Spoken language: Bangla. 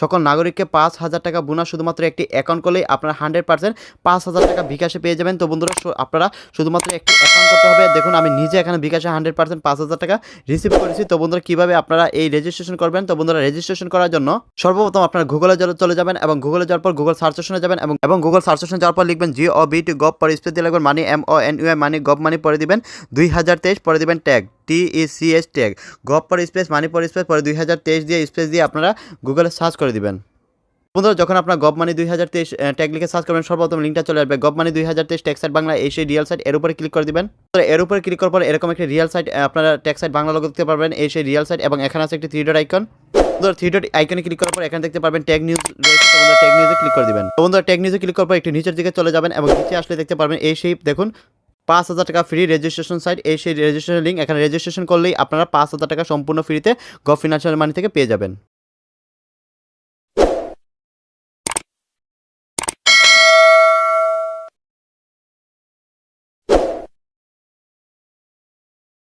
সকল নাগরিককে 5,000 টাকা বোনাস শুধুমাত্র একটি অ্যাকাউন্ট করলেই আপনারা 100% 5,000 টাকা বিকাশে পেয়ে যাবেন। তো বন্ধুরা আপনারা শুধুমাত্র একটি অ্যাকাউন্ট করতে হবে। দেখুন আমি নিজে এখানে বিকাশে 100% 5,000 টাকা রিসিভ করেছি। তো বন্ধুরা কীভাবে আপনারা এই রেজিস্ট্রেশন করবেন? তো বন্ধুরা রেজিস্ট্রেশন করার জন্য সর্বপ্রথম আপনারা গুগলে চলে যাবেন এবং গুগলে যাওয়ার পর গুগল সার্চ অপশনে যাবেন এবং গুগল সার্চ অপশনে যাওয়ার পর লিখবেন GOV পরে স্পেস দিয়ে লিখবেন মানি MONY মানি গভ মানি পরে দিবেন 2023 পরে দিবেন ট্যাগ TECH ট্যাগ গভ পরে স্পেস মানি পরে স্পেস পরে 2023 দিয়ে স্পেস দিয়ে আপনারা গুগলে সার্চ করে দিবেন। বন্ধুরা যখন আপনার গভ মানি 2023 ট্যাগ লিখে সার্চ করবেন সর্বপ্রথম লিঙ্কটা চলে আসবে গভ মানি 2023 ট্যাগ সাইট বাংলা এই সেই রিয়েল সাইট এর উপরে ক্লিক করে দিবেন। তো এর উপরে ক্লিক করার পর এরকম একটা রিয়েল সাইট আপনারা ট্যাগ সাইট বাংলা লোগো দেখতে পারবেন এই সেই রিয়েল সাইট এবং এখানে আছে একটি 3 ডট আইকন। বন্ধুরা 3 ডট আইকনে ক্লিক করার পর এখানে দেখতে পারবেন ট্যাগ নিউজ রয়েছে। তো বন্ধুরা ট্যাগ নিউজে ক্লিক করে দিবেন। তো বন্ধুরা ট্যাগ নিউজে ক্লিক করার পর একটু নিচের দিকে চলে যাবেন এবং নিচে আসলে দেখতে পারবেন এই সেই দেখুন 5,000 টাকা ফ্রি রেজিস্ট্রেশন সাইট এই সেই রেজিস্ট্রেশন লিঙ্ক এখানে রেজিস্ট্রেশন করলেই আপনারা 5,000 টাকা সম্পূর্ণ ফ্রিতে গভ ফিনান্সিয়াল মানি থেকে পেয়ে যাবেন।